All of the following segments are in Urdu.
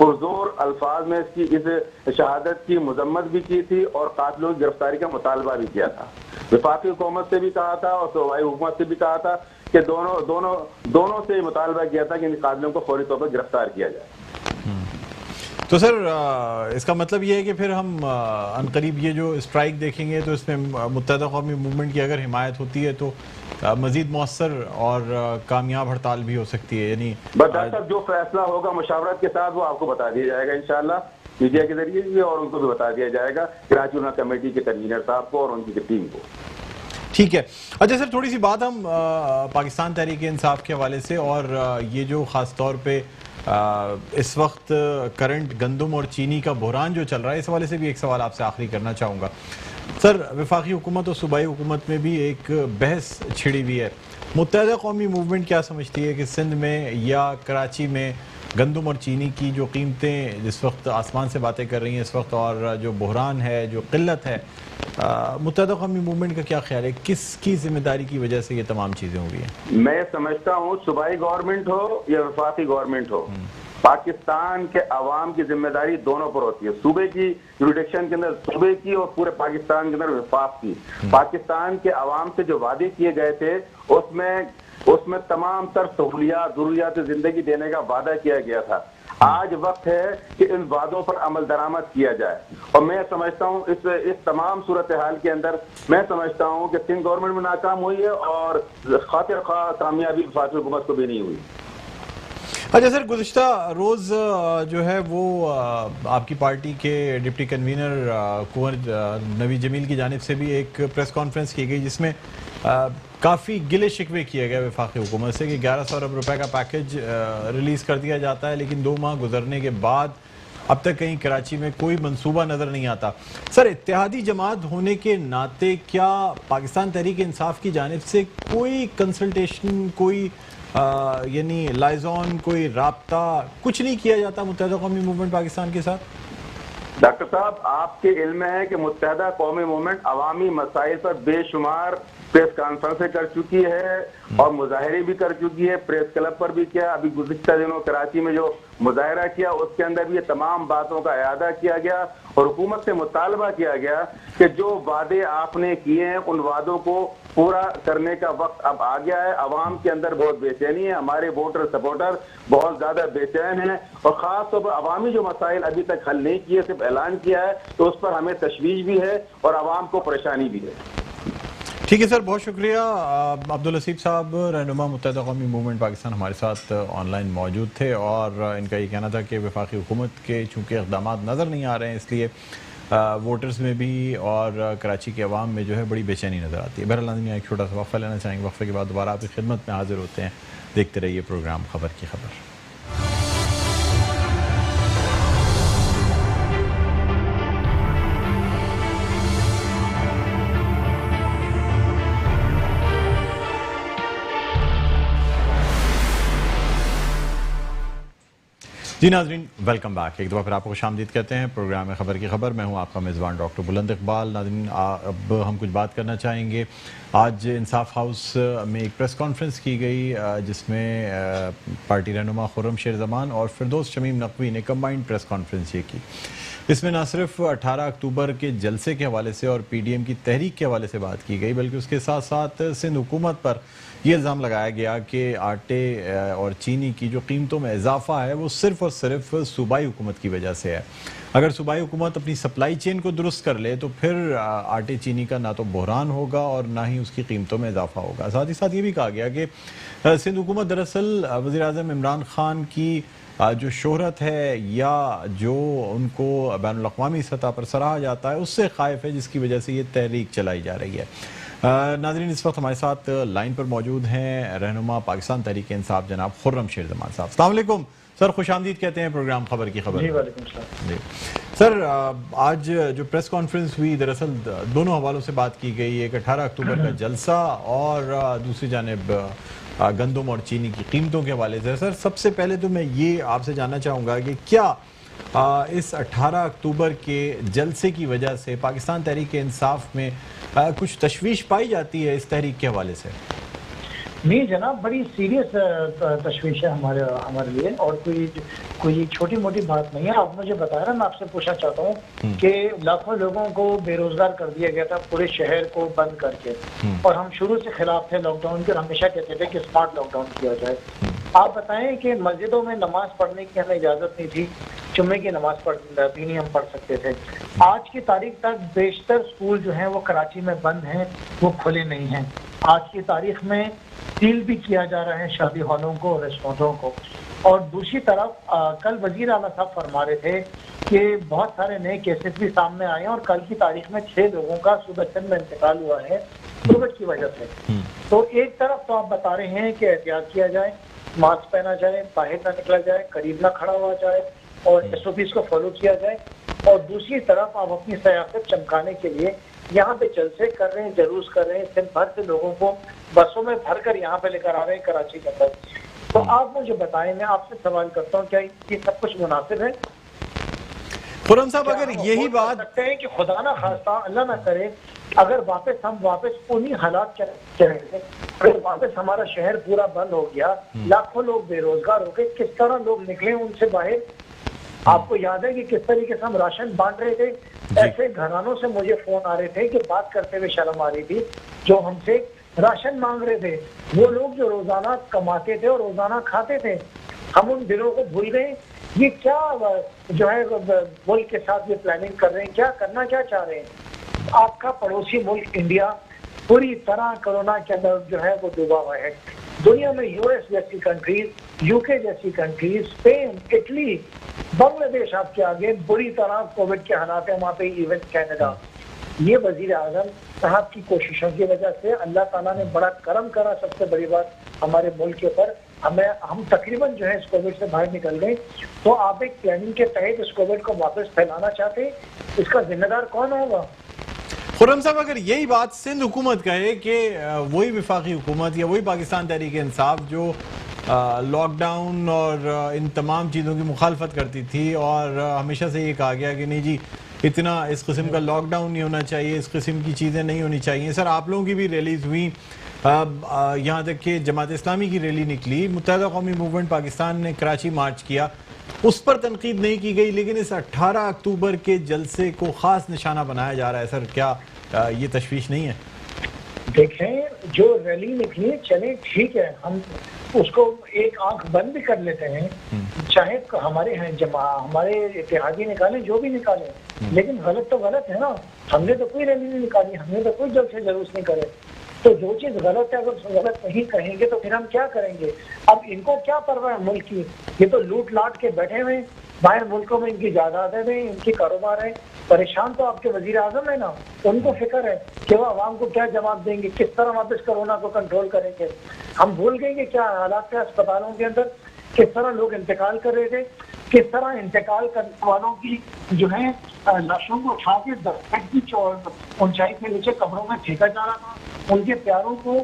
پرزور الفاظ میں اس شہادت کی مذمت بھی کی تھی اور قاتلوں کی گرفتاری کا مطالبہ بھی کیا تھا. وفاقی حکومت سے بھی کہا تھا اور صوبائی حکومت سے بھی کہا تھا کہ دونوں سے مطالبہ کیا تھا کہ ان قاتلوں کو فوری طور پر گرفتار کیا جائے. تو سر اس کا مطلب یہ ہے کہ پھر ہم عنقریب یہ جو اسٹرائک دیکھیں گے تو اس میں متحدہ قومی موومنٹ کی اگر حمایت ہوتی ہے تو مزید مؤثر اور کامیاب ہڑتال بھی ہو سکتی ہے. یعنی ڈاکٹر صاحب جو فیصلہ ہوگا مشاورت کے ساتھ وہ آپ کو بتا دیا جائے گا انشاءاللہ میڈیا کے ذریعے بھی, اور ان کو بھی بتا دیا جائے گا کراچی علماء کمیٹی کے کنوینر صاحب کو اور ان کی ٹیم کو. ٹھیک ہے. اچھا سر, تھوڑی سی بات ہم پاکستان تحریک انصاف کے حوالے سے اور یہ جو خاص طور پہ اس وقت کرنٹ گندم اور چینی کا بحران جو چل رہا ہے اس حوالے سے بھی ایک سوال آپ سے آخری کرنا چاہوں گا. سر, وفاقی حکومت اور صوبائی حکومت میں بھی ایک بحث چھڑی ہوئی ہے. متحدہ قومی موومنٹ کیا سمجھتی ہے کہ سندھ میں یا کراچی میں گندم اور چینی کی جو قیمتیں جس وقت آسمان سے باتیں کر رہی ہیں اس وقت, اور جو بحران ہے, جو قلت ہے, متحدہ قومی موومنٹ کا کیا خیال ہے, کس کی ذمہ داری کی وجہ سے یہ تمام چیزیں ہو گئی ہیں؟ میں سمجھتا ہوں صوبائی گورنمنٹ ہو یا وفاقی گورنمنٹ ہو, پاکستان کے عوام کی ذمہ داری دونوں پر ہوتی ہے. صوبے کی جوریڈکشن کے اندر صوبے کی اور پورے پاکستان کے اندر وفاق کی. پاکستان کے عوام سے جو وعدے کیے گئے تھے اس میں تمام تر سہولیات ضروریات زندگی دینے کا وعدہ کیا گیا تھا. آج وقت ہے کہ ان وعدوں پر عمل درآمد کیا جائے, اور میں سمجھتا ہوں اس تمام صورتحال کے اندر میں سمجھتا ہوں کہ سندھ گورنمنٹ میں ناکام ہوئی ہے اور خاطر خواہ کامیابی وفاقی حکومت کو بھی نہیں ہوئی. اچھا سر, گزشتہ روز جو ہے وہ آپ کی پارٹی کے ڈپٹی کنوینر کنور نوید جمیل کی جانب سے بھی ایک پریس کانفرنس کی گئی جس میں کافی گلے شکوے کیے گئے وفاقی حکومت سے کہ 1100 ارب روپے کا پیکج ریلیز کر دیا جاتا ہے لیکن 2 ماہ گزرنے کے بعد اب تک کہیں کراچی میں کوئی منصوبہ نظر نہیں آتا. سر, اتحادی جماعت ہونے کے ناطے کیا پاکستان تحریک انصاف کی جانب سے کوئی کنسلٹیشن, کوئی یعنی لائزون, کوئی رابطہ کچھ نہیں کیا جاتا متحدہ قومی موومنٹ پاکستان کے ساتھ؟ ڈاکٹر صاحب, آپ کے علم میں ہے کہ متحدہ قومی موومنٹ عوامی مسائل پر بے شمار پریس کانفرنسیں کر چکی ہے اور مظاہرے بھی کر چکی ہے, پریس کلب پر بھی کیا. ابھی گزشتہ دنوں کراچی میں جو مظاہرہ کیا اس کے اندر بھی یہ تمام باتوں کا اعادہ کیا گیا اور حکومت سے مطالبہ کیا گیا کہ جو وعدے آپ نے کیے ہیں ان وعدوں کو پورا کرنے کا وقت اب آ گیا ہے. عوام کے اندر بہت بے چینی ہے, ہمارے ووٹر سپورٹر بہت زیادہ بے چین ہیں, اور خاص طور پر عوامی جو مسائل ابھی تک حل نہیں کیے, صرف اعلان کیا ہے, تو اس پر ہمیں تشویش بھی ہے اور عوام کو پریشانی بھی ہے. ٹھیک ہے سر, بہت شکریہ. عبدالحسیب صاحب, رہنما متحدہ قومی موومنٹ پاکستان, ہمارے ساتھ آن لائن موجود تھے اور ان کا یہ کہنا تھا کہ وفاقی حکومت کے چونکہ اقدامات نظر نہیں آ رہے ہیں اس لیے ووٹرز میں بھی اور کراچی کے عوام میں جو ہے بڑی بے چینی نظر آتی ہے. بہرحال ناظرین, ایک چھوٹا سا وقفہ لینا چاہیں گے, وقفے کے بعد دوبارہ آپ کی خدمت میں حاضر ہوتے ہیں. دیکھتے رہیے پروگرام خبر کی خبر. جی ناظرین, ویلکم بیک. ایک دفعہ پھر آپ کو خوش آمدید کہتے ہیں پروگرام خبر کی خبر. میں ہوں آپ کا میزبان ڈاکٹر بلند اقبال. ناظرین, اب ہم کچھ بات کرنا چاہیں گے. آج انصاف ہاؤس میں ایک پریس کانفرنس کی گئی جس میں پارٹی رہنما خرم شیر زمان اور فردوس شمیم نقوی نے کمبائنڈ پریس کانفرنس یہ کی. اس میں نہ صرف 18 اکتوبر کے جلسے کے حوالے سے اور پی ڈی ایم کی تحریک کے حوالے سے بات کی گئی بلکہ اس کے ساتھ ساتھ سندھ حکومت پر یہ الزام لگایا گیا کہ آٹے اور چینی کی جو قیمتوں میں اضافہ ہے وہ صرف اور صرف صوبائی حکومت کی وجہ سے ہے. اگر صوبائی حکومت اپنی سپلائی چین کو درست کر لے تو پھر آٹے چینی کا نہ تو بحران ہوگا اور نہ ہی اس کی قیمتوں میں اضافہ ہوگا. ساتھ ہی ساتھ یہ بھی کہا گیا کہ سندھ حکومت دراصل وزیر اعظم عمران خان کی جو شہرت ہے یا جو ان کو بین الاقوامی سطح پر سراہا جاتا ہے اس سے خائف ہے, جس کی وجہ سے یہ تحریک چلائی جا رہی ہے. ناظرین, اس وقت ہمارے ساتھ لائن پر موجود ہیں رہنما پاکستان تحریک انصاف جناب خرم شیر زمان صاحب. السلام علیکم سر, خوش آمدید کہتے ہیں پروگرام خبر کی خبر. جی وعلیکم السلام. جی سر, آج جو پریس کانفرنس ہوئی دراصل دونوں حوالوں سے بات کی گئی. ایک 18 اکتوبر کا جلسہ اور دوسری جانب گندم اور چینی کی قیمتوں کے حوالے سے. سر, سب سے پہلے تو میں یہ آپ سے جاننا چاہوں گا کہ کیا اس 18 اکتوبر کے جلسے کی وجہ سے پاکستان تحریک انصاف میں کچھ تشویش پائی جاتی ہے اس تحریک کے حوالے سے؟ نہیں جناب، بڑی سیریس تشویش ہے ہمارے لیے، اور کوئی چھوٹی موٹی بات نہیں ہے. آپ مجھے بتایا نا، میں آپ سے پوچھنا چاہتا ہوں کہ لاکھوں لوگوں کو بے روزگار کر دیا گیا تھا پورے شہر کو بند کر کے، اور ہم شروع سے خلاف تھے لاک ڈاؤن کے، اور ہمیشہ کہتے تھے کہ اسمارٹ لاک ڈاؤن کیا جائے. آپ بتائیں کہ مسجدوں میں نماز پڑھنے کی ہمیں اجازت نہیں تھی، جمعے کی نماز بھی نہیں ہم پڑھ سکتے تھے. آج کی تاریخ تک بیشتر اسکول جو ہیں وہ کراچی میں بند ہیں، وہ کھلے نہیں ہیں. آج کی تاریخ میں سیل بھی کیا جا رہا ہے شادی ہالوں کو اور ریسٹورینٹوں کو. اور دوسری طرف کل وزیر اعلیٰ صاحب فرما رہے تھے کہ بہت سارے نئے کیسز بھی سامنے آئے ہیں، اور کل کی تاریخ میں 6 لوگوں کا صوبہ میں انتقال ہوا ہے کووڈ کی وجہ سے. تو ایک طرف تو آپ بتا رہے ہیں کہ احتیاط کیا جائے، ماسک پہنا جائے، باہر نہ نکلا جائے، قریب نہ کھڑا ہوا جائے، اور SOPs کو فالو کیا جائے. اور دوسری طرف آپ اپنی سیاست چمکانے کے لیے یہاں پہ جلسے کر رہے ہیں، جلوس کر رہے ہیں، صرف بھر سے لوگوں کو بسوں میں بھر کر یہاں پہ لے کر آ رہے ہیں کراچی کے اندر. تو آپ مجھے بتائیں، میں آپ سے سوال کرتا ہوں، کیا یہ سب کچھ مناسب ہے؟ خرم صاحب اگر یہی بات سکتے ہیں کہ خدا نہ خواستہ، اللہ نہ کرے، اگر ہم واپس انہی حالات کے چلے گئے، اگر واپس ہمارا شہر پورا بند ہو گیا، لاکھوں لوگ بے روزگار ہو گئے، کس طرح لوگ نکلے ان سے باہر؟ آپ کو یاد ہے کہ کس طریقے سے ہم راشن بانٹ رہے تھے؟ ایسے گھرانوں سے مجھے فون آ رہے تھے کہ بات کرتے ہوئے شرم آ رہی تھی، جو ہم سے راشن مانگ رہے تھے، وہ لوگ جو روزانہ کماتے تھے اور روزانہ کھاتے تھے. ہم ان دنوں کو بھول گئے. یہ کیا جو ہے ملک کے ساتھ یہ پلاننگ کر رہے ہیں، کیا کرنا کیا چاہ رہے ہیں؟ آپ کا پڑوسی ملک انڈیا پوری طرح کورونا کے اندر جو ہے وہ ڈوبا ہوا ہے. دنیا میں US جیسی کنٹریز، UK جیسی کنٹریز، اسپین، اٹلی، بنگلہ دیش آپ کے آگے بری طرح کووڈ کے حالات ہیں. وہاں پہ ایون کینیڈا. یہ وزیر اعظم صاحب کی کوششوں کی وجہ سے اللہ تعالیٰ نے بڑا کرم کرا. سب سے بڑی بات ہمارے ملک کے اوپر، ہم تقریباً جو ہے اس کووڈ سے باہر نکل گئے. تو آپ ایک پلاننگ کے تحت اس کووڈ کو واپس پھیلانا چاہتے ہیں، اس کا ذمہ دار کون ہوگا؟ خرم صاحب اگر یہی بات سندھ حکومت کہے کہ وہی وفاقی حکومت یا وہی پاکستان تحریک انصاف جو لاک ڈاؤن اور ان تمام چیزوں کی مخالفت کرتی تھی، اور ہمیشہ سے یہ کہا گیا کہ نہیں جی اتنا اس قسم کا لاک ڈاؤن نہیں ہونا چاہیے، اس قسم کی چیزیں نہیں ہونی چاہیے. سر آپ لوگوں کی بھی ریلیز ہوئی، یہاں تک کہ جماعت اسلامی کی ریلی نکلی، متحدہ قومی موومنٹ پاکستان نے کراچی مارچ کیا، اس پر تنقید نہیں کی گئی، لیکن اس 18 اکتوبر کے جلسے کو خاص نشانہ بنایا جا رہا ہے. سر کیا یہ تشویش نہیں ہے؟ دیکھیں، جو ریلی نکلی چلیں ٹھیک ہے، ہم اس کو ایک آنکھ بند بھی کر لیتے ہیں، چاہے ہمارے ہیں ہمارے اتحادی نکالیں، جو بھی نکالیں، لیکن غلط تو غلط ہے نا. ہم نے تو کوئی ریلی نہیں نکالی، ہم نے تو کوئی جلسے جلوس نہیں کرے. تو جو چیز غلط ہے اگر غلط نہیں کہیں گے تو پھر ہم کیا کریں گے؟ اب ان کو کیا پرواہ ہے ملک کی؟ یہ تو لوٹ لاٹ کے بیٹھے ہوئے، باہر ملکوں میں ان کی جائیدادیں ہیں، ان کی کاروبار ہے. پریشان تو آپ کے وزیر اعظم ہے نا، ان کو فکر ہے کہ وہ عوام کو کیا جواب دیں گے، کس طرح واپس کورونا کو کنٹرول کریں گے. ہم بھول گئے کہ کیا حالات تھے اسپتالوں کے اندر، کس طرح لوگ انتقال کر رہے تھے، کس طرح انتقال کرنے والوں کی جو ہے لاشوں کو اٹھا کے 10 فٹ کی اونچائی کے نیچے قبروں میں پھینکا جا رہا تھا، ان کے پیاروں کو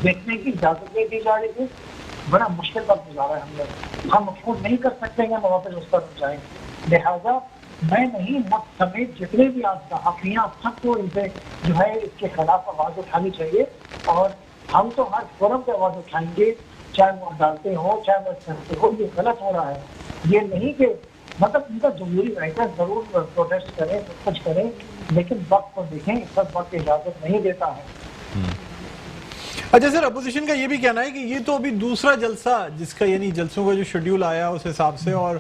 دیکھنے کی اجازت نہیں دی جا رہی تھی. بڑا مشکل وقت گزارا ہے ہم نے، ہم افورڈ نہیں کر سکتے کہ ہم واپس اس پر جائیں. لہٰذا میں نہیں، ملک سمیت جتنے بھی آپ صحافیاں سب کو ان سے جو ہے اس کے خلاف آواز اٹھانی چاہیے، اور ہم تو ہر فورم پہ آواز اٹھائیں گے، چاہے وہ ڈالتے ہوں چاہے وہ کرتے ہو. یہ غلط ہو رہا ہے. یہ نہیں کہ مطلب ان کا جمہوری رائٹ ہے، ضرور پروٹیسٹ کریں، سب کچھ کریں، لیکن وقت کو دیکھیں، سب وقت اجازت نہیں دیتا ہے. اچھا سر، اپوزیشن کا یہ بھی کہنا ہے کہ یہ تو ابھی دوسرا جلسہ جس کا یعنی جلسوں کا جو شیڈیول آیا اس حساب سے، اور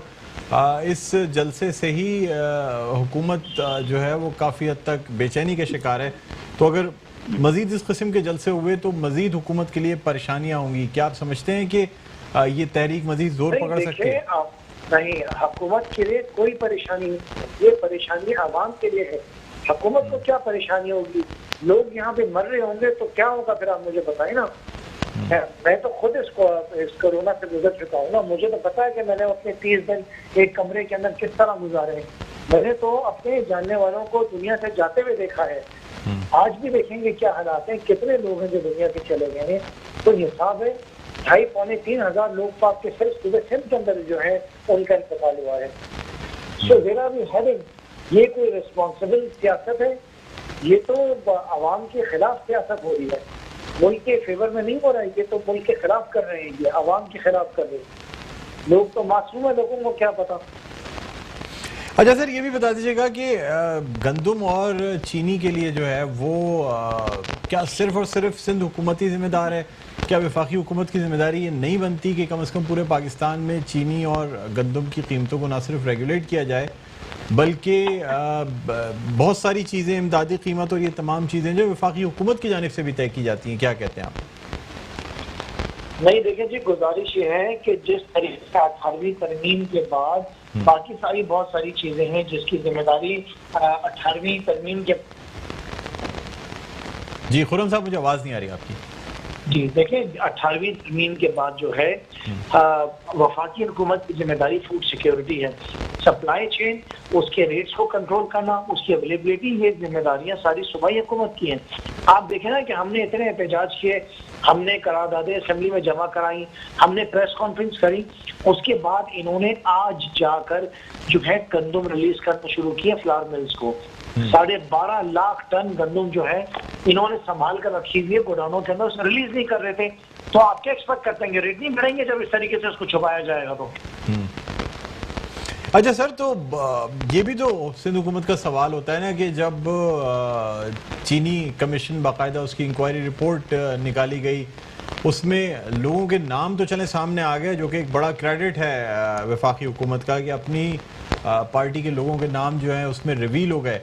اس جلسے سے ہی حکومت جو ہے وہ کافی حد تک بے چینی کا شکار ہے. تو اگر مزید اس قسم کے جلسے ہوئے تو مزید حکومت کے لیے پریشانیاں ہوں گی. کیا آپ سمجھتے ہیں کہ یہ تحریک مزید زور پکڑ سکتی ہے؟ نہیں، حکومت کے لیے کوئی پریشانی نہیں، یہ پریشانی عوام کے لیے ہے. حکومت کو کیا پریشانی ہوگی؟ لوگ یہاں پہ مر رہے ہوں گے تو کیا ہوگا پھر؟ آپ مجھے بتائیں نا. میں تو خود اس کورونا سے گزر چکا ہوں نا، مجھے تو پتا ہے کہ میں نے اپنے 30 دن ایک کمرے کے اندر کس طرح گزارے. میں نے تو اپنے جاننے والوں کو دنیا سے جاتے ہوئے دیکھا ہے. آج بھی دیکھیں گے کیا حالات ہیں، کتنے لوگ ہیں جو دنیا سے چلے گئے ہیں. تو حساب ہے 2,500-3 ہزار لوگ پاک کے صرف صوبے سندھ کے اندر جو ہے ان کا انتقال ہوا ہے. سو ذرا بھی ہیڈنگ، یہ کوئی رسپانسبل سیاست ہے؟ یہ تو عوام کے خلاف سیاست ہو رہی ہے. ملک کے فیور میں نہیں ہو رہا ہے، یہ تو ملک کے خلاف کر رہے ہیں، یہ عوام کے خلاف کر رہے ہیں. لوگ تو معصوم ہے، لوگوں کو کیا پتا. اچھا سر، یہ بھی بتا دیجیے گا کہ گندم اور چینی کے لیے جو ہے وہ کیا صرف اور صرف سندھ حکومتی ذمہ دار ہے؟ کیا وفاقی حکومت کی ذمہ داری یہ نہیں بنتی کہ کم از کم پورے پاکستان میں چینی اور گندم کی قیمتوں کو نہ صرف ریگولیٹ کیا جائے بلکہ بہت ساری چیزیں، امدادی قیمت اور یہ تمام چیزیں جو وفاقی حکومت کی جانب سے بھی طے کی جاتی ہیں، کیا کہتے ہیں آپ؟ نہیں دیکھیں جی، گزارش یہ ہے کہ جس طریقے سے 18ویں ترمیم کے بعد باقی ساری بہت ساری چیزیں ہیں جس کی ذمہ داری 18ویں ترمیم کے. جی خرم صاحب، مجھے آواز نہیں آ رہی آپ کی. جی دیکھیں، 18ویں ترمیم کے بعد جو ہے وفاقی حکومت کی ذمہ داری فوڈ سیکیورٹی ہے، سپلائی چین، اس کے ریٹس کو کنٹرول کرنا، اس کی اویلیبلٹی، یہ ذمہ داریاں ساری صوبائی حکومت کی ہیں. آپ دیکھیں نا کہ ہم نے اتنے احتجاج کیے، ہم نے قراردادیں اسمبلی میں جمع کرائیں، ہم نے پریس کانفرنس کری، اس کے بعد انہوں نے آج جا کر جو ہے گندم ریلیز کرنا شروع کیا فلاور ملز کو. 12.5 لاکھ ٹن گندم جو ہے انہوں نے سنبھال کر رکھی ہوئی ہے گوداموں کے اندر، ریلیز نہیں کر رہے تھے. تو آپ کیا ایکسپیکٹ کرتے ہیں کہ ریٹ نہیں بڑھیں گے جب اس طریقے سے اس کو چھپایا جائے گا تو؟ اچھا سر، تو یہ بھی تو سندھ حکومت کا سوال ہوتا ہے نا کہ جب چینی کمیشن باقاعدہ اس کی انکوائری رپورٹ نکالی گئی، اس میں لوگوں کے نام تو چلے سامنے آ گئے، جو کہ ایک بڑا کریڈٹ ہے وفاقی حکومت کا کہ اپنی پارٹی کے لوگوں کے نام جو ہیں اس میں ریویل ہو گئے.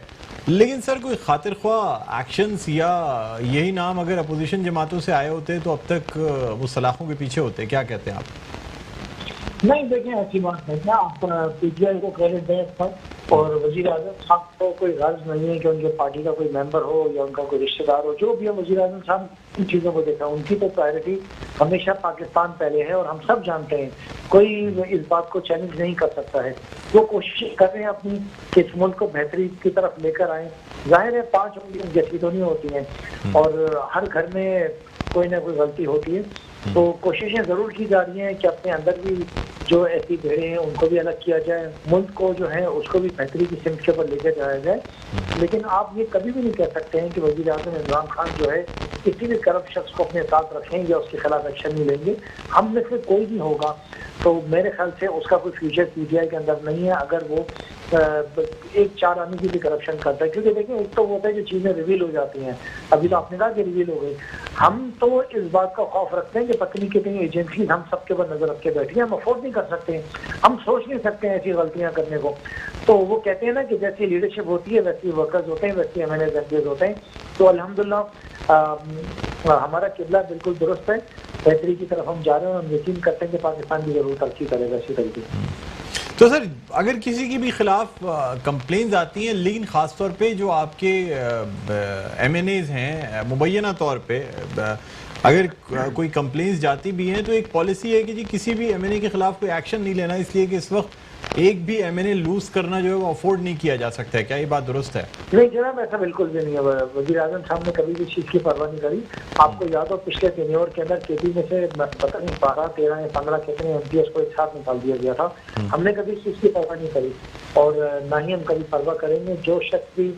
لیکن سر کوئی خاطر خواہ ایکشنز یا یہی نام اگر اپوزیشن جماعتوں سے آئے ہوتے تو اب تک وہ سلاخوں کے پیچھے ہوتے، کیا کہتے ہیں آپ؟ نہیں دیکھیں، ایسی بات نہیں ہے. آپ پی ٹی آئی کو کریڈٹ دیں پر، اور وزیر اعظم صاحب کو کوئی غرض نہیں ہے کہ ان کے پارٹی کا کوئی ممبر ہو یا ان کا کوئی رشتہ دار ہو، جو بھی ہے وزیر اعظم صاحب ان چیزوں کو دیکھا. ان کی تو پرائرٹی ہمیشہ پاکستان پہلے ہے، اور ہم سب جانتے ہیں، کوئی اس بات کو چیلنج نہیں کر سکتا ہے. وہ کوشش کر رہے ہیں اپنی کہ اس ملک کو بہتری کی طرف لے کر آئیں. ظاہر ہے 5 انگلیاں جیسی تو نہیں ہوتی ہیں، اور ہر گھر میں کوئی نہ کوئی غلطی ہوتی ہے. تو کوششیں ضرور کی جا رہی ہیں کہ اپنے اندر بھی جو ایسی بھیڑیں ہیں ان کو بھی الگ کیا جائے، ملک کو جو ہے اس کو بھی بہتری کی سمت کے اوپر لے کے جایا جائے. لیکن آپ یہ کبھی بھی نہیں کہہ سکتے ہیں کہ وزیر اعظم عمران خان جو ہے کسی بھی کرپٹ شخص کو اپنے ساتھ رکھیں یا اس کے خلاف ایکشن نہیں لیں گے. ہم میں سے کوئی بھی ہوگا تو میرے خیال سے اس کا کوئی فیوچر پی ٹی آئی کے اندر نہیں ہے اگر وہ ایک 4 آدمی کی بھی کرپشن کرتا ہے. کیونکہ دیکھیں، ایک تو ہوتا ہے جو چیزیں ریویل ہو جاتی ہیں، ابھی تو آپ نے کہا کہ ریویل ہو گئی. ہم تو اس بات کا خوف رکھتے ہیں کہ پتہ نہیں کتنی ایجنسیز ہم سب کے اوپر نظر رکھ کے بیٹھی ہیں، ہم افورڈ نہیں کر سکتے ہیں، ہم سوچ نہیں سکتے ہیں ایسی غلطیاں کرنے کو. تو وہ کہتے ہیں نا کہ جیسی لیڈرشپ ہوتی ہے ویسی ورکرز ہوتے ہیں، ویسی M N As M Ps ہوتے ہیں. تو الحمدللہ ہمارا قبلہ بالکل درست ہے، بہتری کی طرف ہم جا رہے ہیں، اور ہم یقین کرتے ہیں کہ پاکستان بھی ضرور ترقی کرے گا اسی طریقے سے. تو سر اگر کسی کی بھی خلاف کمپلینز آتی ہیں، لیکن خاص طور پہ جو آپ کے ایم این ایز ہیں، مبینہ طور پہ اگر کوئی کمپلینز جاتی بھی ہیں تو ایک پالیسی ہے کہ جی کسی بھی ایم این اے کے خلاف کوئی ایکشن نہیں لینا، اس لیے کہ اس وقت ایک بھی ایم این اے لوز کرنا جو ہے وہ افورڈ نہیں کیا جا سکتا ہے. کیا یہ بات درست ہے؟ نہیں جناب، ایسا بالکل بھی نہیں ہے. وزیر اعظم صاحب نے کبھی بھی چیز کی پرواہ نہیں کری. آپ کو یاد ہو پچھلے ٹینیور کے اندر کے پی میں سے پتہ نہیں 12 13 یا 15 کتنے ایم پی ایس کو ایک ساتھ نکال دیا گیا تھا. ہم نے کبھی اس چیز کی پرواہ نہیں کری، اور نہ ہی ہم کبھی پرواہ کریں گے. جو شخص بھی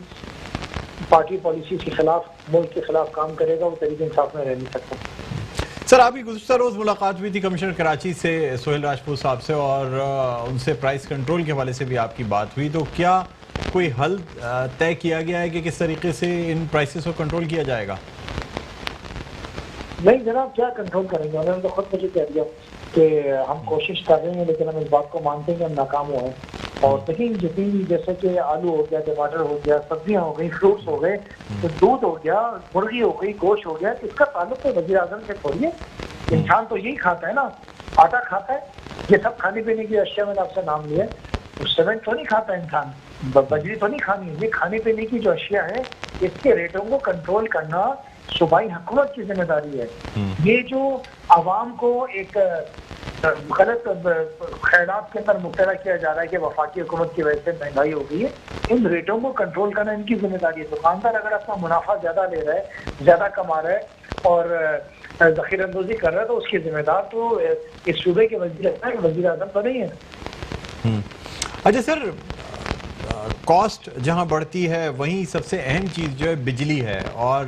پارٹی پالیسی کے خلاف، ملک کے خلاف کام کرے گا وہ طریقے انصاف میں رہ نہیں سکتا. سر آپ کی گزشتہ روز ملاقات ہوئی تھی کمشنر کراچی سے سہیل راجپوت صاحب سے، اور ان سے پرائس کنٹرول کے حوالے سے بھی آپ کی بات ہوئی. تو کیا کوئی حل طے کیا گیا ہے کہ کس طریقے سے ان پرائسز کو کنٹرول کیا جائے گا؟ نہیں جناب، کیا کنٹرول کریں گے؟ انہوں نے تو خود مجھے کہہ دیا کہ ہم کوشش کر رہے ہیں، لیکن ہم اس بات کو مانتے ہیں کہ ہم ناکام ہوئے ہیں. اور دیکھیں جتنی بھی، جیسے کہ آلو ہو گیا، ٹماٹر ہو گیا، سبزیاں ہو گئی، فروٹس ہو گئے، دودھ ہو گیا، مرغی ہو گئی، گوشت ہو گیا، اس کا تعلق تو وزیر اعظم سے تھوڑی ہے. انسان تو یہی کھاتا ہے نا، آٹا کھاتا ہے، یہ سب کھانے پینے کی اشیاء میں نے آپ سے نام لیا. سیمنٹ تو نہیں کھاتا انسان، بجری تو نہیں کھانی. یہ کھانے پینے کی جو اشیاء ہیں اس کے ریٹوں کو کنٹرول کرنا صوبائی حکومت کی ذمہ داری ہے. یہ جو عوام کو ایک غلط خیالات کے اندر مبتلا کیا جا رہا ہے کہ وفاقی حکومت کی وجہ سے مہنگائی ہو گئی ہے، ان ریٹوں کو کنٹرول کرنا ان کی ذمہ داری ہے. دکاندار اگر اپنا منافع زیادہ لے رہا ہے، زیادہ کما رہا ہے اور ذخیرہ اندوزی کر رہا ہے تو اس کی ذمہ دار تو اس صوبے کے وزیر اعظم تو نہیں ہے. اچھا سر، کاسٹ جہاں بڑھتی ہے وہیں سب سے اہم چیز جو ہے بجلی ہے. اور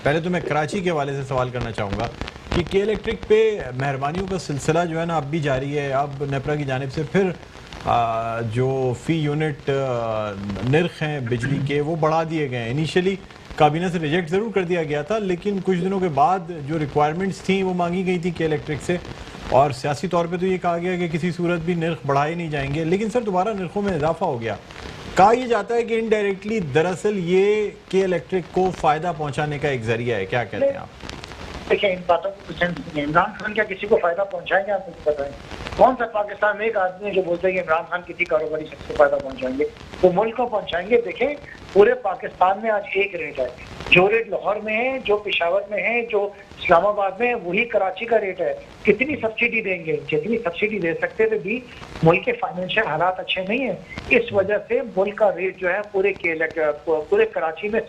پہلے تو میں کراچی کے حوالے سے سوال کرنا چاہوں گا کہ کے الیکٹرک پہ مہربانیوں کا سلسلہ جو ہے نا اب بھی جاری ہے. اب نیپرا کی جانب سے پھر جو فی یونٹ نرخ ہیں بجلی کے وہ بڑھا دیے گئے ہیں. انیشلی کابینہ سے ریجیکٹ ضرور کر دیا گیا تھا, لیکن کچھ دنوں کے بعد جو ریکوائرمنٹس تھیں وہ مانگی گئی تھی کے الیکٹرک سے, اور سیاسی طور پہ تو یہ کہا گیا کہ کسی صورت بھی نرخ بڑھائے نہیں جائیں گے. لیکن سر دوبارہ نرخوں میں اضافہ ہو گیا. کہا یہ جاتا ہے کہ انڈائریکٹلی دراصل یہ کے الیکٹرک کو فائدہ پہنچانے کا ایک ذریعہ ہے. کیا کہتے ہیں آپ؟ دیکھیں ان باتوں کو عمران خان کیا کسی کو فائدہ پہنچائیں گے؟ آپ مجھے بتائیں کون سا پاکستان میں ایک آدمی ہے جو بولتے ہیں کہ عمران خان کسی کاروباری شخص کو فائدہ پہنچائیں گے؟ وہ ملک کو پہنچائیں گے. دیکھیں پورے پاکستان میں آج ایک ریٹ ہے. جو ریٹ لاہور میں ہے, جو پشاور میں ہے, جو اسلام آباد میں ہے, وہی کراچی کا ریٹ ہے. کتنی سبسڈی دیں گے؟ جتنی سبسڈی دے سکتے تھے بھی ملک کے فائنینشیل حالات اچھے نہیں ہیں. اس وجہ سے ملک کا ریٹ جو ہے پورے کراچی میں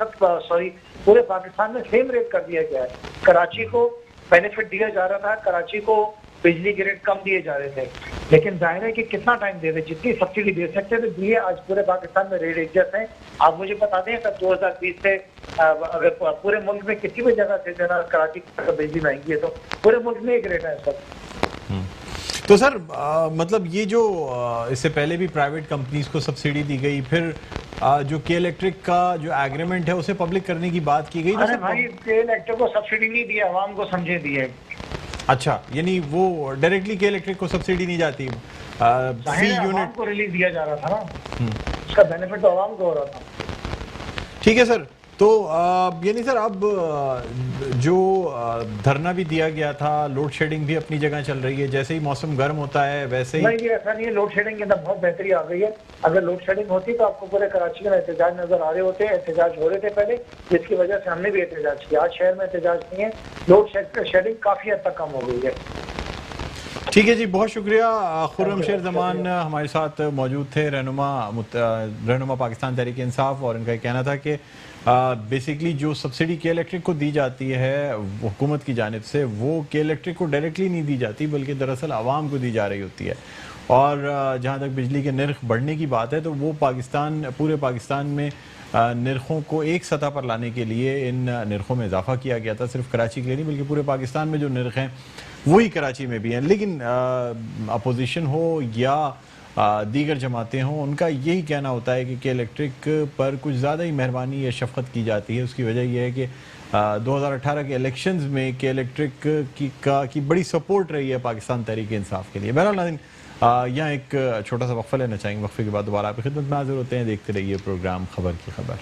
پورے پاکستان میں سیم ریٹ کر دیا گیا ہے. کراچی کو بینیفٹ دیا جا رہا تھا, کراچی کو بجلی کے ریٹ کم دیے جا رہے تھے, لیکن ظاہر ہے کہ کتنا ٹائم دے دے, جتنی سبسڈی دے سکتے تھے دیے. آج پورے پاکستان میں ریٹ ایک جیسے ہیں. آپ مجھے بتا دیں کہ 2020 سے اگر پورے ملک میں کسی بھی جگہ سے جو ہے کراچی کا بجلی مہنگی ہے تو پورے ملک میں ایک ریٹ ہے سر. تو سر مطلب یہ جو اس سے پہلے بھی پرائیویٹ کمپنیز کو سبسڈی دی گئی, پھر جو کے الیکٹرک کا جو ایگریمنٹ ہے اسے پبلک کرنے کی بات کی گئی. ارے بھائی کے الیکٹرک کو سبسڈی نہیں دی, عوام کو سمجھے دی ہے. اچھا, یعنی وہ ڈائریکٹلی کے الیکٹرک کو سبسڈی نہیں جاتی, فی یونٹ کو ریلیز دیا جا رہا تھا نا, اس کا بینیفٹ تو عوام کو ہو رہا تھا. ٹھیک ہے سر. تو یعنی سر اب جو دھرنا بھی دیا گیا تھا, لوڈ شیڈنگ بھی اپنی جگہ چل رہی ہے, جیسے ہی موسم گرم ہوتا ہے ویسے ہی. نہیں یہ ایسا نہیں ہے, لوڈ شیڈنگ کے اندر بہت بہتری آ گئی ہے. اگر لوڈ شیڈنگ ہوتی تو آپ کو پورے کراچی میں احتجاج نظر آ رہے ہوتے, احتجاج ہو رہے تھے پہلے, جس کی وجہ سے ہم نے بھی احتجاج کیا. آج شہر میں احتجاج نہیں ہے, لوڈ شیڈنگ کافی حد تک کم ہو گئی ہے. ٹھیک ہے جی, بہت شکریہ. خرم شیر زمان ہمارے ساتھ موجود تھے, رہنما پاکستان تحریک انصاف, اور ان کا یہ کہنا تھا کہ بیسیکلی جو سبسڈی کے الیکٹرک کو دی جاتی ہے حکومت کی جانب سے, وہ کے الیکٹرک کو ڈائریکٹلی نہیں دی جاتی بلکہ دراصل عوام کو دی جا رہی ہوتی ہے. اور جہاں تک بجلی کے نرخ بڑھنے کی بات ہے تو وہ پورے پاکستان میں نرخوں کو ایک سطح پر لانے کے لیے ان نرخوں میں اضافہ کیا گیا تھا. صرف کراچی کے لیے نہیں بلکہ پورے پاکستان میں جو نرخ ہیں وہی کراچی میں بھی ہیں. لیکن اپوزیشن ہو یا دیگر جماعتیں ہوں, ان کا یہی کہنا ہوتا ہے کہ الیکٹرک پر کچھ زیادہ ہی مہربانی یا شفقت کی جاتی ہے. اس کی وجہ یہ ہے کہ 2018 کے الیکشنز میں کے الیکٹرک کی بڑی سپورٹ رہی ہے پاکستان تحریک انصاف کے لیے. بہرحال ناظرین, یہاں ایک چھوٹا سا وقفہ لینا چاہیں گے. وقفے کے بعد دوبارہ آپ کی خدمت میں حاضر ہوتے ہیں. دیکھتے رہیے پروگرام خبر کی خبر.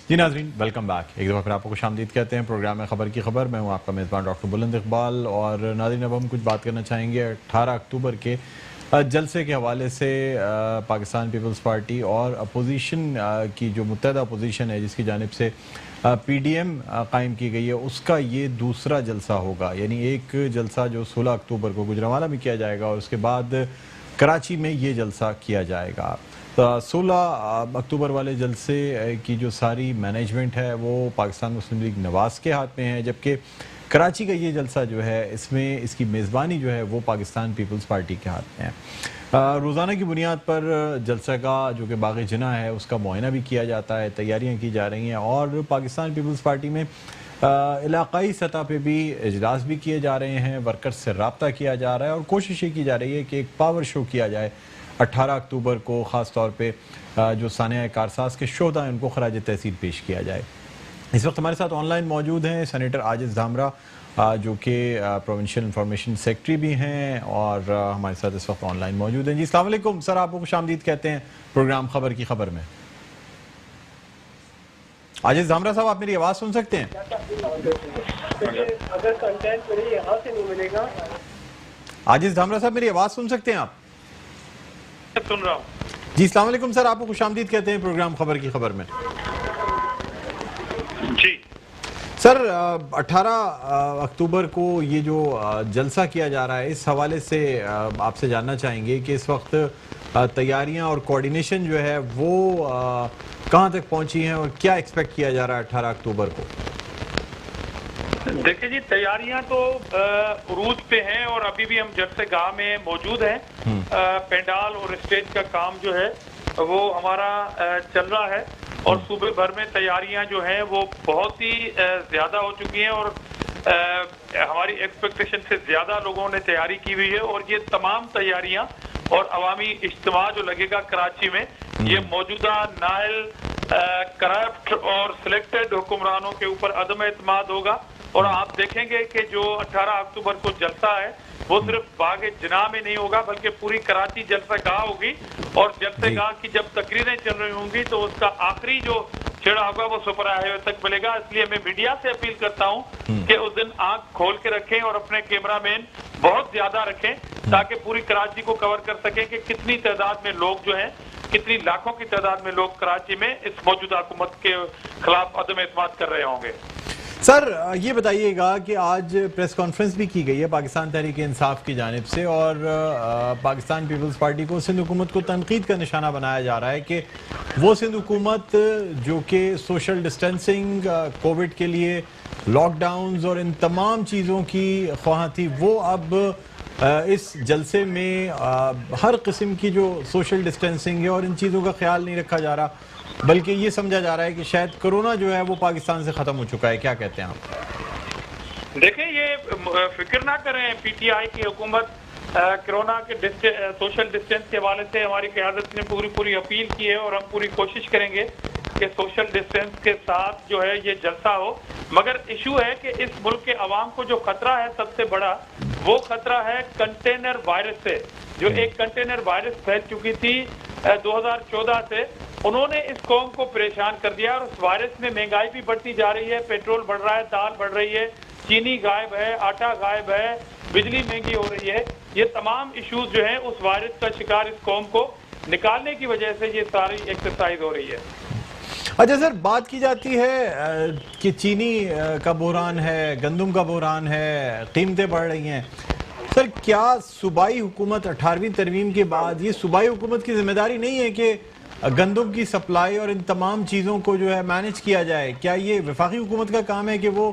جی ناظرین, ویلکم بیک. ایک دفعہ پھر آپ کو خوش آمدید کہتے ہیں پروگرام میں خبر کی خبر. میں ہوں آپ کا میزبان ڈاکٹر بلند اقبال. اور ناظرین, اب ہم کچھ بات کرنا چاہیں گے 18 اکتوبر کے جلسے کے حوالے سے. پاکستان پیپلز پارٹی اور اپوزیشن کی جو متحدہ اپوزیشن ہے جس کی جانب سے پی ڈی ایم قائم کی گئی ہے, اس کا یہ دوسرا جلسہ ہوگا. یعنی ایک جلسہ جو 16 اکتوبر کو گوجرانوالہ میں کیا جائے گا, اور اس کے بعد کراچی میں یہ جلسہ کیا جائے گا. 16 اکتوبر والے جلسے کی جو ساری مینجمنٹ ہے وہ پاکستان مسلم لیگ نواز کے ہاتھ میں ہے, جبکہ کراچی کا یہ جلسہ جو ہے اس میں اس کی میزبانی جو ہے وہ پاکستان پیپلز پارٹی کے ہاتھ میں ہے. روزانہ کی بنیاد پر جلسہ کا جو کہ باغ جناح ہے اس کا معائنہ بھی کیا جاتا ہے, تیاریاں کی جا رہی ہیں, اور پاکستان پیپلز پارٹی میں علاقائی سطح پہ بھی اجلاس بھی کیے جا رہے ہیں, ورکرز سے رابطہ کیا جا رہا ہے, اور کوشش یہ کی جا رہی ہے کہ ایک پاور شو کیا جائے 18 اکتوبر کو, خاص طور پہ جو سانحہ کارساز کے شہداء ہیں ان کو خراج تحسین پیش کیا جائے. اس وقت ہمارے ساتھ آن لائن موجود ہیں سینیٹر عاجز دھامرا, جو کہ پروونشل انفارمیشن سیکرٹری بھی ہیں, اور ہمارے ساتھ اس وقت آن لائن موجود ہیں. جی السلام علیکم سر, آپ کو خوش آمدید کہتے ہیں پروگرام خبر کی خبر میں. عاجز دھامرا صاحب, آپ میری آواز سن سکتے ہیں؟ اگر کنٹینٹ میرے یہاں سے نہیں ملے گا. عاجز دھامرا صاحب, میری آواز سن سکتے ہیں آپ؟ سن رہا ہوں. جی السلام علیکم سر, آپ کو خوش آمدید کہتے ہیں پروگرام خبر کی خبر میں. جی سر 18 اکتوبر کو یہ جو جلسہ کیا جا رہا ہے اس حوالے سے آپ سے جاننا چاہیں گے کہ اس وقت تیاریاں اور کوارڈینیشن جو ہے وہ کہاں تک پہنچی ہیں اور کیا ایکسپیکٹ کیا جا رہا ہے 18 اکتوبر کو؟ دیکھیں جی، تیاریاں تو عروج پہ ہیں اور ابھی بھی ہم جلسہ گاہ میں موجود ہیں. پینڈال اور اسٹیج کا کام جو ہے وہ ہمارا چل رہا ہے اور صوبے بھر میں تیاریاں جو ہیں وہ بہت ہی زیادہ ہو چکی ہیں اور ہماری ایکسپیکٹیشن سے زیادہ لوگوں نے تیاری کی ہوئی ہے. اور یہ تمام تیاریاں اور عوامی اجتماع جو لگے گا کراچی میں، یہ موجودہ نائل کرپٹ اور سلیکٹڈ حکمرانوں کے اوپر عدم اعتماد ہوگا. اور آپ دیکھیں گے کہ جو 18 اکتوبر کو جلسہ ہے وہ صرف باغ جناح میں نہیں ہوگا بلکہ پوری کراچی جلسہ گاہ ہوگی. اور جلسہ گاہ کی جب تقریریں چل رہی ہوں گی تو اس کا آخری جو چھڑا ہوگا وہ سپر ہائی وے تک ملے گا. اس لیے میں میڈیا سے اپیل کرتا ہوں کہ اس دن آنکھ کھول کے رکھیں اور اپنے کیمرہ مین بہت زیادہ رکھیں تاکہ پوری کراچی کو کور کر سکیں کہ کتنی تعداد میں لوگ جو ہیں، کتنی لاکھوں کی تعداد میں لوگ کراچی میں اس موجودہ حکومت کے خلاف عدم اعتماد کر رہے ہوں گے. سر یہ بتائیے گا کہ آج پریس کانفرنس بھی کی گئی ہے پاکستان تحریک انصاف کی جانب سے اور پاکستان پیپلز پارٹی کو سندھ حکومت کو تنقید کا نشانہ بنایا جا رہا ہے کہ وہ سندھ حکومت جو کہ سوشل ڈسٹینسنگ، کووڈ کے لیے لاک ڈاؤنز اور ان تمام چیزوں کی خواہاں تھی، وہ اب اس جلسے میں ہر قسم کی جو سوشل ڈسٹینسنگ ہے اور ان چیزوں کا خیال نہیں رکھا جا رہا بلکہ یہ سمجھا جا رہا ہے کہ شاید کرونا جو ہے وہ پاکستان سے ختم ہو چکا ہے. کیا کہتے ہیں آپ؟ دیکھیں، یہ فکر نہ کریں، پی ٹی آئی کی حکومت کرونا کے سوشل ڈسٹینس کے حوالے سے ہماری قیادت نے پوری اپیل کی ہے اور ہم پوری کوشش کریں گے کہ سوشل ڈسٹینس کے ساتھ جو ہے یہ جلسہ ہو. مگر ایشو ہے کہ اس ملک کے عوام کو جو خطرہ ہے سب سے بڑا وہ خطرہ ہے کنٹینر وائرس سے. جو ایک کنٹینر وائرس پھیل چکی تھی 2014 سے، انہوں نے اس قوم کو پریشان کر دیا اور اس وائرس میں مہنگائی بھی بڑھتی جا رہی ہے، پیٹرول بڑھ رہا ہے، دال بڑھ رہی ہے، چینی غائب ہے، آٹا غائب ہے، بجلی مہنگی ہو رہی ہے. یہ تمام ایشوز جو ہیں اس وائرس کا شکار اس قوم کو نکالنے کی وجہ سے یہ ساری ایکسرسائز ہو رہی ہے. اچھا سر، بات کی جاتی ہے کہ چینی کا بحران ہے، گندم کا بحران ہے، قیمتیں بڑھ رہی ہیں. سر کیا صوبائی حکومت 18ویں ترمیم کے بعد یہ صوبائی حکومت کی ذمہ داری نہیں ہے کہ گندم کی سپلائی اور ان تمام چیزوں کو جو ہے مینج کیا جائے؟ کیا یہ وفاقی حکومت کا کام ہے کہ وہ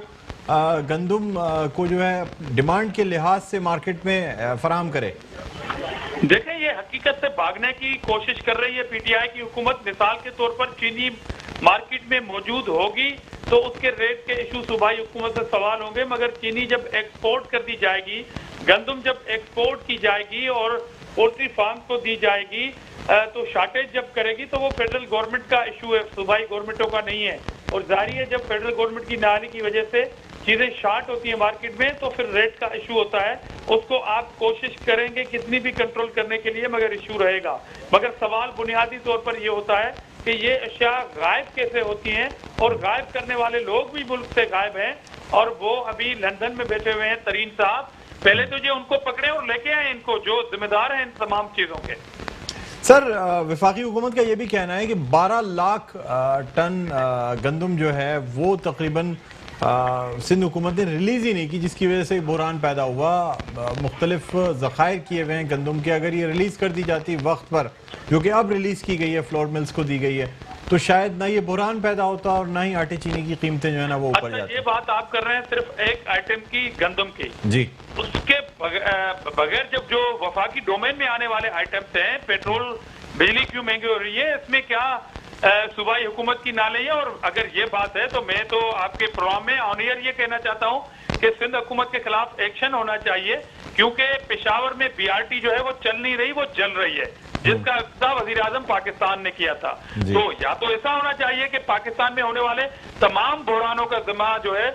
گندم کو جو ہے ڈیمانڈ کے لحاظ سے مارکیٹ میں فراہم کرے؟ دیکھیں، یہ حقیقت سے بھاگنے کی کوشش کر رہی ہے پی ٹی آئی کی حکومت. مثال کے طور پر چینی مارکیٹ میں موجود ہوگی تو اس کے ریٹ کے ایشو صوبائی حکومت سے سوال ہوں گے، مگر چینی جب ایکسپورٹ کر دی جائے گی، گندم جب ایکسپورٹ کی جائے گی اور پولٹری فارم کو دی جائے گی تو شارٹیج جب کرے گی تو وہ فیڈرل گورنمنٹ کا ایشو ہے، صوبائی گورنمنٹوں کا نہیں ہے. اور ظاہر ہے جب فیڈرل گورنمنٹ کی نااہلی کی وجہ سے چیزیں شارٹ ہوتی ہیں مارکیٹ میں تو پھر ریٹ کا ایشو ہوتا ہے. اس کو آپ کوشش کریں گے کتنی بھی کنٹرول کرنے کے لیے مگر ایشو رہے گا. مگر سوال بنیادی طور پر یہ ہوتا ہے کہ یہ اشیاء غائب کیسے ہوتی ہیں اور غائب کرنے والے لوگ بھی ملک سے غائب ہیں اور وہ ابھی لندن میں بیٹھے ہوئے ہیں. ترین صاحب پہلے تو یہ ان کو پکڑے اور لے کے آئے ان کو جو ذمہ دار ہیں ان تمام چیزوں کے. سر وفاقی حکومت کا یہ بھی کہنا ہے کہ 12 لاکھ ٹن گندم جو ہے وہ تقریباً سندھ حکومت نے ریلیز ہی نہیں کی، جس کی وجہ سے بحران پیدا ہوا. مختلف ذخائر کیے ہوئے ہیں گندم کے، اگر یہ ریلیز کر دی جاتی وقت پر جو کہ اب ریلیز کی گئی ہے، فلور ملز کو دی گئی ہے، تو شاید نہ یہ بحران پیدا ہوتا اور نہ ہی آٹے چینی کی قیمتیں جو ہے نا وہ اوپر جاتی. یہ بات آپ کر رہے ہیں صرف ایک آئٹم کی، گندم کی. جی، اس کے بغیر جب جو وفاقی ڈومین میں آنے والے آئٹمس ہیں، پیٹرول، بجلی کیوں مہنگی ہو رہی ہے، اس میں کیا صوبائی حکومت کی نالے ہے؟ اور اگر یہ بات ہے تو میں تو آپ کے پروگرام میں آن ایئر یہ کہنا چاہتا ہوں کہ سندھ حکومت کے خلاف ایکشن ہونا چاہیے کیونکہ پشاور میں بی آر ٹی جو ہے وہ چل نہیں رہی، وہ جل رہی ہے، جس کا افتتاح وزیر اعظم پاکستان نے کیا تھا. تو یا تو ایسا ہونا چاہیے کہ پاکستان میں ہونے والے تمام بحرانوں کا ذمہ جو ہے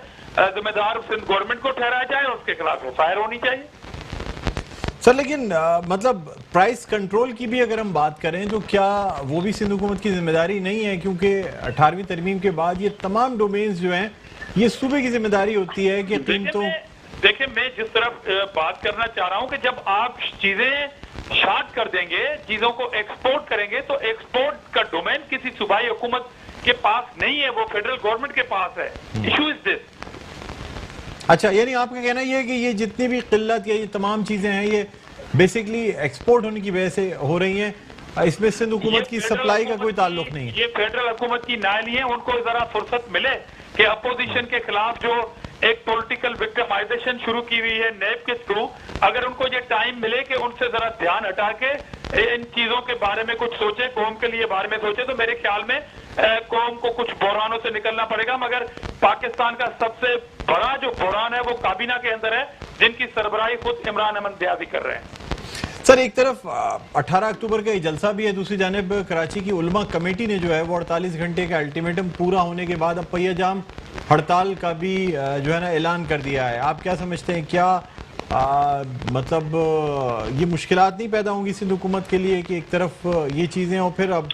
ذمہ دار سندھ گورنمنٹ کو ٹھہرایا جائے اور اس کے خلاف ایف آئی آر ہونی چاہیے. سر لیکن مطلب پرائس کنٹرول کی بھی اگر ہم بات کریں تو کیا وہ بھی سندھ حکومت کی ذمہ داری نہیں ہے؟ کیونکہ 18ویں ترمیم کے بعد یہ تمام ڈومینز جو ہیں یہ صوبے کی ذمہ داری ہوتی ہے کہ قیمتوں... دیکھیں میں جس طرف بات کرنا چاہ رہا ہوں کہ جب آپ چیزیں شارٹ کر دیں گے، چیزوں کو ایکسپورٹ کریں گے تو ایکسپورٹ کا ڈومین کسی صوبائی حکومت کے پاس نہیں ہے، وہ فیڈرل گورنمنٹ کے پاس ہے. ایشو از دس. اچھا، یعنی آپ کا کہنا یہ ہے کہ یہ جتنی بھی قلت یا یہ تمام چیزیں ہیں یہ بیسکلی ایکسپورٹ ہونے کی وجہ سے ہو رہی ہیں، اس میں سندھ حکومت کی سپلائی کا کوئی تعلق نہیں ہے؟ یہ فیڈرل حکومت کی نائلی ہیں، ان کو ذرا فرصت ملے کہ اپوزیشن کے خلاف جو ایک پولیٹیکل وکٹمائزیشن شروع کی ہوئی ہے نیب کے تھرو، اگر ان کو یہ ٹائم ملے کہ ان سے ذرا دھیان ہٹا کے ان چیزوں کے بارے میں کچھ سوچیں، قوم کے لیے بارے میں سوچیں، تو میرے خیال میں قوم کو کچھ بحرانوں سے نکلنا پڑے گا. مگر پاکستان کا سب سے بڑا جو بحران ہے وہ کابینہ کے اندر ہے، جن کی سربراہی خود عمران احمد دیابی کر رہے ہیں. سر، ایک طرف 18 اکتوبر کا یہ جلسہ بھی ہے، دوسری جانب کراچی کی علماء کمیٹی نے جو ہے وہ 48 گھنٹے کا الٹیمیٹم پورا ہونے کے بعد اب پہیہ جام ہڑتال کا بھی جو ہے نا اعلان کر دیا ہے. آپ کیا سمجھتے ہیں، کیا مطلب یہ مشکلات نہیں پیدا ہوں گی سندھ حکومت کے لیے کہ ایک طرف یہ چیزیں اور پھر اب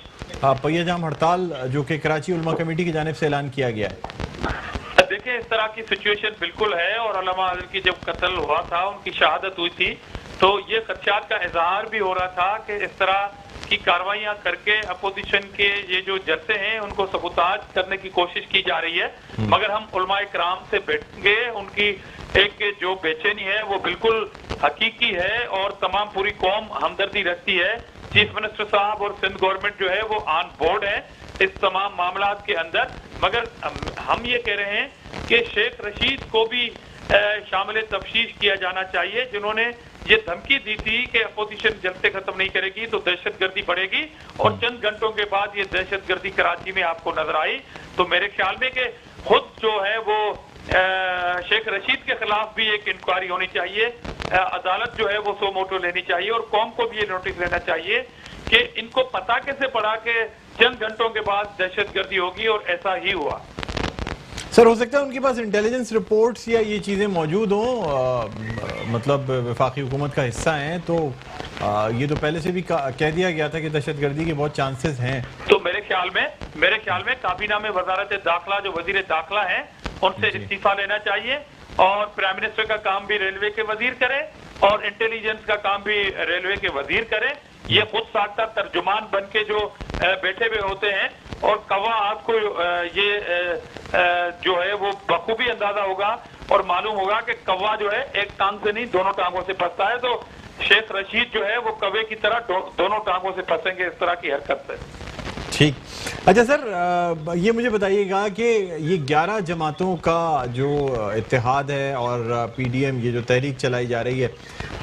پہیہ جام ہڑتال جو کہ کراچی علماء کمیٹی کی جانب سے اعلان کیا گیا ہے؟ دیکھیں، اس طرح کی سچویشن بالکل ہے، اور علامہ حضرت کی جب قتل ہوا تھا، ان کی شہادت ہوئی تھی، تو یہ خدشات کا اظہار بھی ہو رہا تھا کہ اس طرح کی کاروائیاں کر کے اپوزیشن کے یہ جو جلسے ہیں ان کو سبوتاج کرنے کی کوشش کی جا رہی ہے. مگر ہم علماء کرام سے بیٹھیں گے، ان کی ایک جو بے چینی ہے وہ بالکل حقیقی ہے، اور تمام پوری قوم ہمدردی رکھتی ہے. چیف منسٹر صاحب اور سندھ گورنمنٹ جو ہے وہ آن بورڈ ہے اس تمام معاملات کے اندر. مگر ہم یہ کہہ رہے ہیں کہ شیخ رشید کو بھی شامل تفتیش کیا جانا چاہیے، جنہوں نے یہ دھمکی دی تھی کہ اپوزیشن جلسے ختم نہیں کرے گی تو دہشت گردی بڑھے گی، اور چند گھنٹوں کے بعد یہ دہشت گردی کراچی میں آپ کو نظر آئی. تو میرے خیال میں کہ خود جو ہے وہ شیخ رشید کے خلاف بھی ایک انکوائری ہونی چاہیے، عدالت جو ہے وہ سو موٹو لینی چاہیے، اور قوم کو بھی یہ نوٹس لینا چاہیے کہ ان کو پتا کیسے پڑا کہ چند گھنٹوں کے بعد دہشت گردی ہوگی، اور ایسا ہی ہوا. سر، ہو سکتا ہے ان کے پاس انٹیلیجنس رپورٹس یا یہ چیزیں موجود ہوں، مطلب وفاقی حکومت کا حصہ ہیں، تو یہ تو پہلے سے بھی کہہ دیا گیا تھا کہ دہشت گردی کے بہت چانسز ہیں. تو میرے خیال میں کابینہ میں وزارت داخلہ جو وزیر داخلہ ہیں ان سے استعفیٰ لینا چاہیے، اور پرائم منسٹر کا کام بھی ریلوے کے وزیر کرے، اور انٹیلیجنس کا کام بھی ریلوے کے وزیر کرے. یہ خود ساختہ ترجمان بن کے جو بیٹھے ہوئے ہوتے ہیں، اور کوا آپ کو یہ جو ہے وہ بخوبی اندازہ ہوگا اور معلوم ہوگا کہ کوا جو ہے ایک ٹانگ سے نہیں دونوں ٹانگوں سے پھنستا ہے. تو شیخ رشید جو ہے وہ کوے کی طرح دونوں ٹانگوں سے پھنسیں گے اس طرح کی حرکت سے. ٹھیک. اچھا سر، یہ مجھے بتائیے گا کہ یہ 11 جماعتوں کا جو اتحاد ہے اور پی ڈی ایم یہ جو تحریک چلائی جا رہی ہے،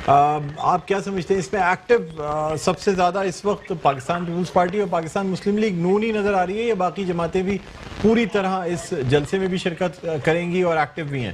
آپ کیا سمجھتے ہیں اس میں ایکٹیو سب سے زیادہ اس وقت پاکستان پیپلز پارٹی اور پاکستان مسلم لیگ نون ہی نظر آ رہی ہے، یا باقی جماعتیں بھی پوری طرح اس جلسے میں بھی شرکت کریں گی اور ایکٹیو بھی ہیں؟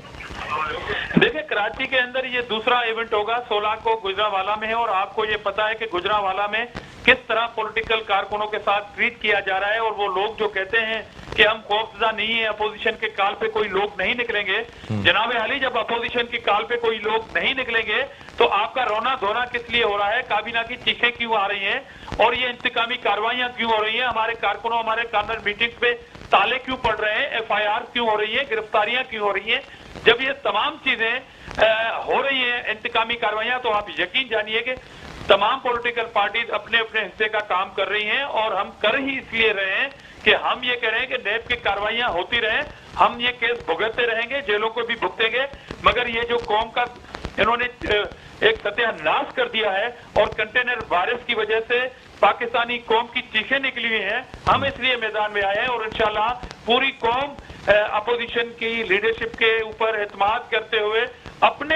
دیکھیں، کراچی کے اندر یہ دوسرا ایونٹ ہوگا، 16 کو گجرانوالہ میں ہے، اور آپ کو یہ پتا ہے کہ گجرانوالہ میں کس طرح پولیٹیکل کارکنوں کے ساتھ ٹریٹ کیا جا رہا ہے. اور وہ لوگ جو کہتے ہیں کہ ہم خوفزدہ نہیں ہیں، اپوزیشن کے کال پہ کوئی لوگ نہیں نکلیں گے، جناب علی جب اپوزیشن کی کال پہ کوئی لوگ نہیں نکلیں گے تو آپ کا رونا دھونا کس لیے ہو رہا ہے؟ کابینہ کی چیخیں کیوں آ رہی ہیں، اور یہ انتقامی کاروائیاں کیوں ہو رہی ہیں؟ ہمارے کارکنوں، ہمارے کارنر میٹنگ پہ تالے کیوں پڑ رہے ہیں؟ ایف آئی آر کیوں ہو رہی ہیں؟ گرفتاریاں کیوں ہو رہی ہیں؟ جب یہ تمام چیزیں ہو رہی ہیں انتقامی کاروائیاں، تو آپ یقین جانیے کہ تمام پولیٹیکل پارٹیز اپنے اپنے حصے کا کام کر رہی ہیں، اور ہم کر ہی اس لیے رہے ہیں کہ ہم یہ کہہ رہے ہیں کہ نیب کی کاروائیاں ہوتی رہیں، ہم یہ کیس بھگتتے رہیں گے، جیلوں کو بھی بھگتیں گے. مگر یہ جو قوم کا انہوں نے ایک ستیہ ناش کر دیا ہے، اور کنٹینر وائرس کی وجہ سے پاکستانی قوم کی چیخیں نکلی ہوئی ہیں، ہم اس لیے میدان میں آئے ہیں، اور انشاءاللہ پوری قوم اپوزیشن کی لیڈرشپ کے اوپر اعتماد کرتے ہوئے اپنے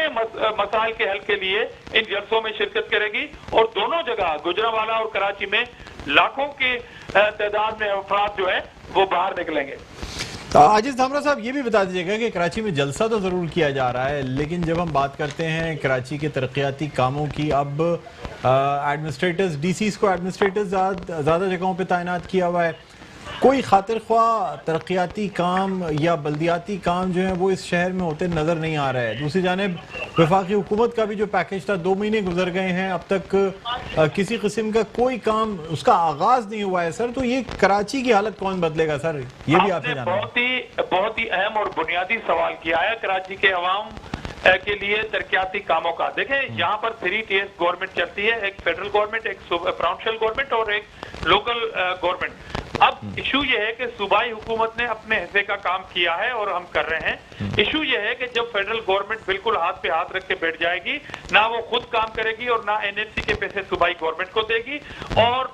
مسائل کے حل کے لیے ان جلسوں میں شرکت کرے گی. اور دونوں جگہ گجرانوالہ اور کراچی میں لاکھوں کی تعداد میں افراد جو ہیں وہ باہر نکلیں گے. عاجز دھامرا صاحب، یہ بھی بتا دیجیے گا کہ کراچی میں جلسہ تو ضرور کیا جا رہا ہے، لیکن جب ہم بات کرتے ہیں کراچی کے ترقیاتی کاموں کی، اب ایڈمنسٹریٹرز، ڈی سیز کو ایڈمنسٹریٹرز زیادہ جگہوں پہ تعینات کیا ہوا ہے. کوئی خاطر خواہ ترقیاتی کام یا بلدیاتی کام جو ہیں وہ اس شہر میں ہوتے نظر نہیں آ رہا ہے. دوسری جانب وفاقی حکومت کا بھی جو پیکج تھا، 2 مہینے گزر گئے ہیں، اب تک کسی قسم کا کوئی کام اس کا آغاز نہیں ہوا ہے. سر، تو یہ کراچی کی حالت کون بدلے گا سر؟ یہ بھی آپ سے جاننا ہے. بہت ہی اہم اور بنیادی سوال کیا ہے کراچی کے عوام کے لیے ترقیاتی کاموں کا. دیکھیں، یہاں پر 3 ٹیئر گورنمنٹ چلتی ہے، ایک فیڈرل گورنمنٹ، ایک پراونشل گورنمنٹ اور ایک لوکل گورنمنٹ. اب ایشو یہ ہے کہ صوبائی حکومت نے اپنے حصے کا کام کیا ہے اور ہم کر رہے ہیں. ایشو یہ ہے کہ جب فیڈرل گورنمنٹ بالکل ہاتھ پہ ہاتھ رکھ کے بیٹھ جائے گی, نہ وہ خود کام کرے گی اور نہ NLC کے پیسے صوبائی گورنمنٹ کو دے گی, اور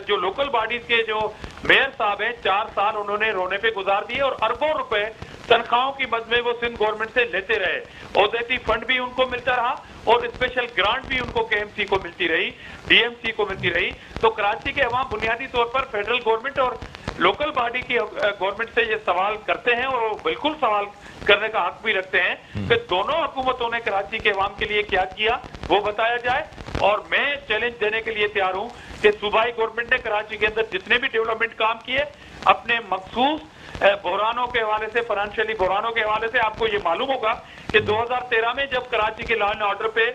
جو لوکل باڈیز کے جو میئر صاحب ہیں 4 سال انہوں نے رونے پہ گزار دیے اور اربوں روپے تنخواہوں کی مد میں وہ سندھ گورنمنٹ سے لیتے رہے. اوزیتی فنڈ بھی ان کو ملتا رہا اور اسپیشل گرانٹ بھی ان کو KMC کو ملتی رہی, DMC کو ملتی رہی. تو کراچی کے عوام بنیادی طور پر فیڈرل گورنمنٹ اور لوکل باڈی کی گورنمنٹ سے یہ سوال کرتے ہیں, اور وہ بالکل سوال کرنے کا حق بھی رکھتے ہیں کہ دونوں حکومتوں نے کراچی کے عوام کے لیے کیا کیا وہ بتایا جائے. اور میں چیلنج دینے کے لیے تیار ہوں کہ صوبائی گورنمنٹ نے کراچی کے اندر جتنے بھی ڈیولپمنٹ کام کیے اپنے مخصوص بحرانوں کے حوالے سے, فائنینشلی بحرانوں کے حوالے سے, آپ کو یہ معلوم ہوگا کہ 2013 میں جب کراچی کے لا اینڈ آرڈر پہ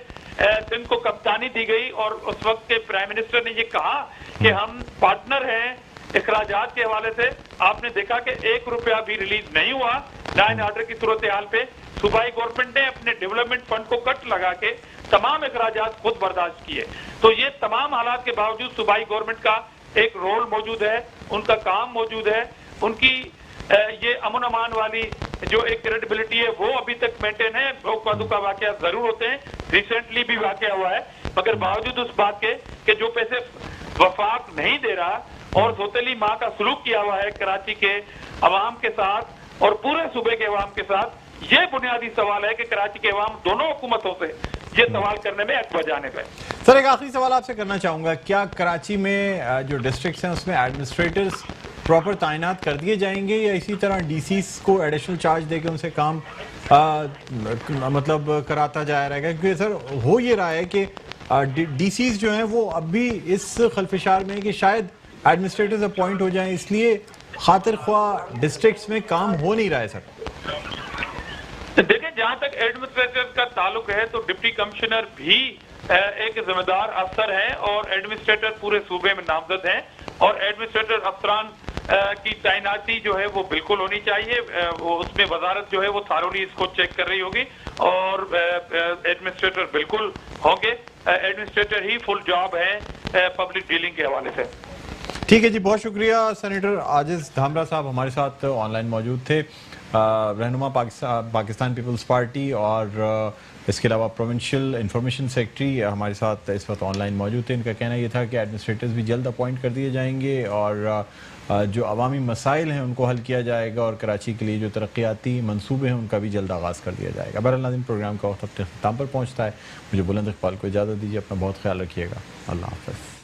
سندھ کو کپتانی دی گئی اور اس وقت کے پرائم منسٹر نے یہ کہا کہ ہم پارٹنر ہیں اخراجات کے حوالے سے, آپ نے دیکھا کہ 1 روپیہ بھی ریلیز نہیں ہوا لا اینڈ آرڈر کی صورتحال پہ. صوبائی گورنمنٹ نے اپنے ڈیولپمنٹ فنڈ کو کٹ لگا کے تمام اخراجات خود برداشت کیے. تو یہ تمام حالات کے باوجود صوبائی گورنمنٹ کا ایک رول موجود ہے, ان کا کام موجود ہے, ان کی یہ امن امان والی جو ایک کریڈیبلٹی ہے وہ ابھی تک مینٹین ہے. کا واقعات ضرور ہوتے ہیں, ریسنٹلی بھی واقعہ ہوا ہے, مگر باوجود اس بات کے کہ جو پیسے وفاق نہیں دے رہا اور سوتیلی ماں کا سلوک کیا ہوا ہے کراچی کے عوام کے ساتھ اور پورے صوبے کے عوام کے ساتھ, یہ بنیادی سوال ہے کہ کراچی کے عوام دونوں حکومتوں سے یہ سوال کرنے میں اکبر جانب ہے. سر ایک آخری سوال آپ سے کرنا چاہوں گا, کیا کراچی میں جو ڈسٹرکٹس ہیں اس میں ایڈمنسٹریٹرز پراپر تعینات کر دیے جائیں گے یا اسی طرح DCs کو ایڈیشنل چارج دے کے ان سے کام مطلب کراتا جایا رہے گا؟ کیونکہ سر ہو یہ رہا ہے کہ DCs جو ہیں وہ اب بھی اس خلفشار میں کہ شاید ایڈمنسٹریٹرز اپوائنٹ ہو جائیں, اس لیے خاطر خواہ ڈسٹرکٹس میں کام ہو نہیں رہا ہے. سر دیکھیں, جہاں تک ایڈمنسٹریٹر کا تعلق ہے تو ڈپٹی کمشنر بھی ایک ذمہ دار افسر ہیں اور ایڈمنسٹریٹر پورے صوبے میں نامزد ہیں, اور ایڈمنسٹریٹر افسران کی تعیناتی جو ہے وہ بالکل ہونی چاہیے. اس میں وزارت جو ہے وہ تھارولی اس کو چیک کر رہی ہوگی اور ایڈمنسٹریٹر بالکل ہوں گے. ایڈمنسٹریٹر ہی فل جاب ہے پبلک ڈیلنگ کے حوالے سے. ٹھیک ہے جی, بہت شکریہ. سینیٹر عاجز دھامرا صاحب ہمارے ساتھ آن لائن موجود تھے, رہنما پاکستان پیپلز پارٹی, اور اس کے علاوہ پروونشل انفارمیشن سیکرٹری ہمارے ساتھ اس وقت آن لائن موجود تھے. ان کا کہنا یہ تھا کہ ایڈمنسٹریٹرز بھی جلد اپوائنٹ کر دیے جائیں گے اور جو عوامی مسائل ہیں ان کو حل کیا جائے گا, اور کراچی کے لیے جو ترقیاتی منصوبے ہیں ان کا بھی جلد آغاز کر دیا جائے گا. بہرحال ناظرین, پروگرام کا وقت اپنے اختتام پر پہنچتا ہے. مجھے بلند اقبال کو اجازت دیجیے, اپنا بہت خیال رکھیے گا. اللہ حافظ.